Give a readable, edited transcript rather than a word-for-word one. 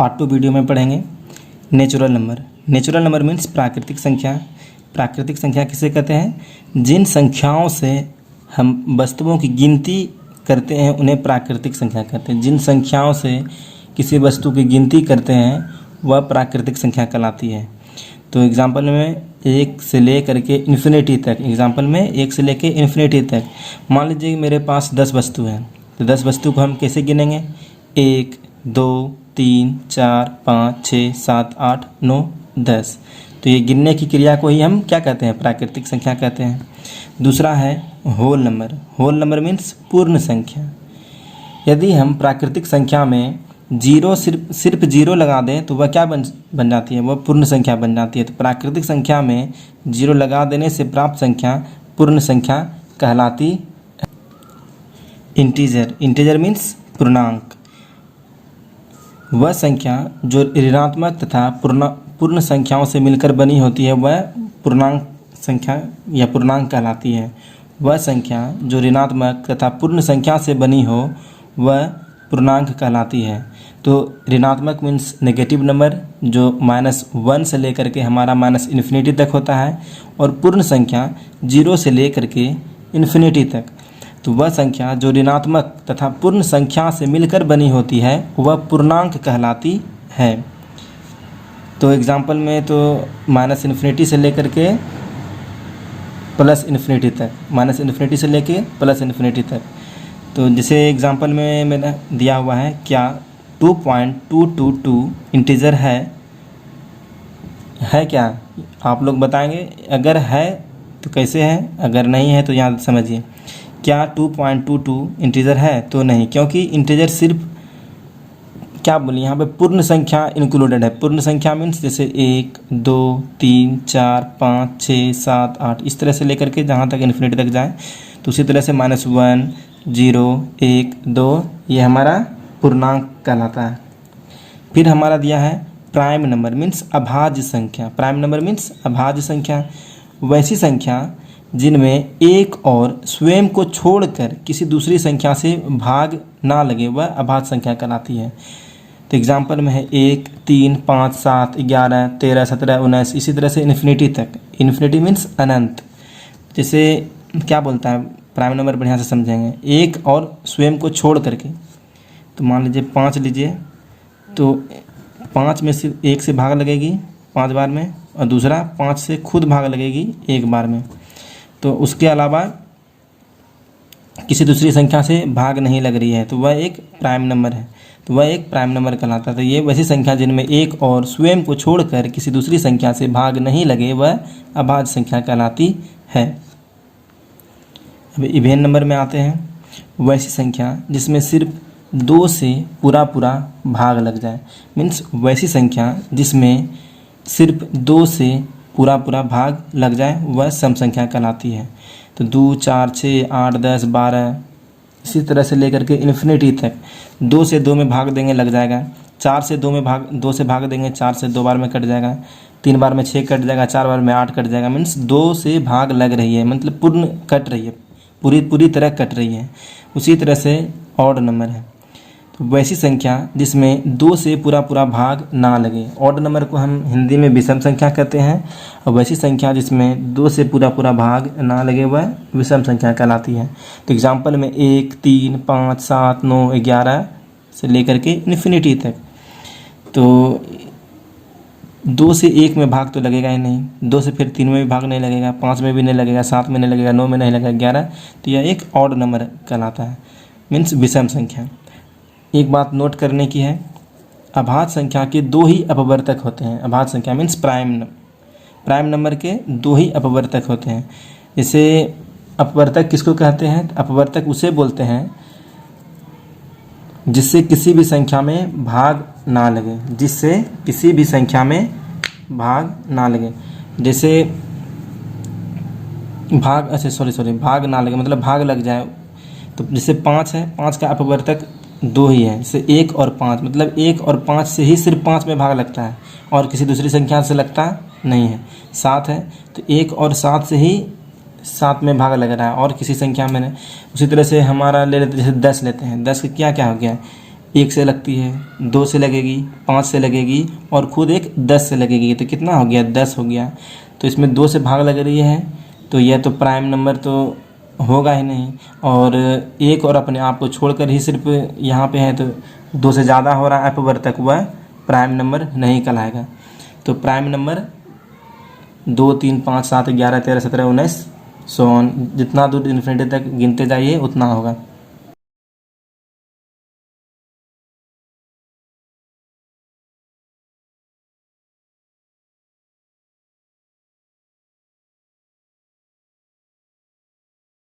Part 2 video में पढ़ेंगे natural number. Natural number means प्राकृतिक संख्या। प्राकृतिक संख्या किसे कहते हैं? जिन संख्याओं से हम वस्तुओं की गिनती करते हैं उन्हें प्राकृतिक संख्या कहते हैं। जिन संख्याओं से किसी वस्तु की गिनती करते हैं वह प्राकृतिक संख्या कहलाती है। तो एग्जाम्पल में 1 से लेकर के इन्फिनिटी तक, एग्जाम्पल में 1 से लेकर इन्फिनिटी तक मान लीजिए मेरे पास 10 वस्तु हैं, तो 10 वस्तु को हम कैसे गिनेंगे? 1 2 3 4 5 6 7 8 9 10। तो ये गिनने की क्रिया को ही हम क्या कहते हैं? प्राकृतिक संख्या कहते हैं। दूसरा है whole number. Whole number means पूर्ण संख्या। यदि हम प्राकृतिक संख्या में जीरो सिर्फ जीरो लगा दें तो वह क्या बन जाती है? वह पूर्ण संख्या बन जाती है। तो प्राकृतिक संख्या में जीरो लगा देने से प्राप्त संख्या पूर्ण संख्या कहलाती है। इंटीजर। इंटीजर मीन्स पूर्णांक। वह संख्या जो ऋणात्मक तथा पूर्ण संख्याओं से मिलकर बनी होती है वह पूर्णांक संख्या या पूर्णांक कहलाती है। वह संख्या जो ऋणात्मक तथा पूर्ण संख्या से बनी हो वह पूर्णांक कहलाती है। तो ऋणात्मक मीन्स नेगेटिव नंबर जो -1 से लेकर के हमारा -इन्फिनिटी तक होता है, और पूर्ण संख्या 0 से लेकर के इन्फिनिटी तक। तो वह संख्या जो ऋणात्मक तथा पूर्ण संख्या से मिलकर बनी होती है वह पूर्णांक कहलाती है। तो एग्जाम्पल में तो -इन्फिनिटी से लेकर के +इन्फिनिटी तक, -इन्फिनिटी से लेके +इन्फिनिटी तक। तो जैसे एग्जाम्पल में मैंने दिया हुआ है, क्या 2.222 इंटीजर है क्या? आप लोग बताएंगे। अगर है तो कैसे है, अगर नहीं है तो यहाँ समझिए। क्या 2.22 इंटीजर है? तो नहीं, क्योंकि इंटीजर सिर्फ क्या बोलिए यहाँ पे पूर्ण संख्या इंक्लूडेड है। पूर्ण संख्या मीन्स जैसे 1 2 3 4 5 6 7 8 इस तरह से लेकर के जहाँ तक इन्फिनिटी तक जाए, तो उसी तरह से -1 0 1 2 ये हमारा पूर्णांक कहलाता है। फिर हमारा दिया है प्राइम नंबर मीन्स अभाज्य संख्या। प्राइम नंबर मीन्स अभाज्य संख्या। वैसी संख्या जिनमें एक और स्वयं को छोड़कर किसी दूसरी संख्या से भाग ना लगे वह अभाज्य संख्या कहलाती है। तो एग्जाम्पल में है 1 3 5 7 11 13 17 19 इसी तरह से इन्फिनिटी तक। इन्फिनिटी मीन्स अनंत। जैसे क्या बोलता है प्राइम नंबर, बढ़िया से समझेंगे। एक और स्वयं को छोड़ करके, तो मान लीजिए 5 लीजिए, तो 5 में से 1 से भाग लगेगी 5 बार में, और दूसरा 5 से खुद भाग लगेगी 1 बार में। तो उसके अलावा किसी दूसरी संख्या से भाग नहीं लग रही है, तो वह एक प्राइम नंबर है। तो वह एक प्राइम नंबर कहलाता है। तो ये वैसी संख्या जिनमें एक और स्वयं को छोड़कर किसी दूसरी संख्या से भाग नहीं लगे वह अभाज्य संख्या कहलाती है। अब इवेन नंबर में आते हैं। वैसी संख्या जिसमें सिर्फ 2 से पूरा भाग लग जाए, मीन्स वैसी संख्या जिसमें सिर्फ 2 से पूरा भाग लग जाए वह सम संख्या कहलाती है। तो 2 4 6 8 10 12 इसी तरह से लेकर के इन्फिनिटी तक 2 से 2 में भाग देंगे लग जाएगा। 4 से 2 से भाग देंगे, 4 से 2 बार में कट जाएगा, 3 बार में 6 कट जाएगा, 4 बार में 8 कट जाएगा। मीन्स 2 से भाग लग रही है, मतलब पूर्ण कट रही है, पूरी तरह कट रही है। उसी तरह से ऑड नंबर है। तो वैसी संख्या जिसमें 2 से पूरा भाग ना लगे, ऑड नंबर को हम हिंदी में विषम संख्या कहते हैं। और वैसी संख्या जिसमें 2 से पूरा भाग ना लगे वह विषम संख्या कहलाती है। तो एग्जाम्पल में 1 3 5 7 9 11 से लेकर के इन्फिनिटी तक। तो 2 से 1 में भाग तो लगेगा ही नहीं, 2 से फिर 3 में भी भाग नहीं लगेगा, 5 में भी नहीं लगेगा, 7 में नहीं लगेगा, 9 में नहीं लगेगा, 11। तो यह एक ऑड नंबर कहलाता है, मीन्स विषम संख्या। एक बात नोट करने की है, अभाज्य संख्या के 2 ही अपवर्तक होते हैं। अभाज्य संख्या मीन्स प्राइम नंबर के 2 ही अपवर्तक होते हैं। जैसे अपवर्तक किसको कहते हैं? अपवर्तक उसे बोलते हैं जिससे किसी भी संख्या में भाग ना लगे, जिससे किसी भी संख्या में भाग ना लगे। जैसे भाग ना लगे मतलब भाग लग जाए। तो जैसे 5 है, 5 का अपवर्तक 2 ही है। जैसे 1 और 5 मतलब 1 और 5 से ही सिर्फ 5 में भाग लगता है और किसी दूसरी संख्या से लगता नहीं है। 7 है तो 1 और 7 से ही 7 में भाग लग रहा है और किसी संख्या में नहीं। उसी तरह से हमारा ले लेते, जैसे 10 लेते हैं, 10 का क्या क्या हो गया, 1 से लगती है, 2 से लगेगी, 5 से लगेगी और खुद एक 10 से लगेगी, तो कितना हो गया? 10 हो गया। तो इसमें 2 से भाग लग रही है, तो यह तो प्राइम नंबर तो होगा ही नहीं, और एक और अपने आप को छोड़कर ही सिर्फ यहाँ पे है, तो 2 से ज़्यादा हो रहा है अपवर्तक, वह प्राइम नंबर नहीं कहलाएगा। तो प्राइम नंबर 2, 3, 5, 7, 11, 13, 17, 19 सो ऑन, जितना दूर इन्फिनिटी तक गिनते जाइए उतना होगा।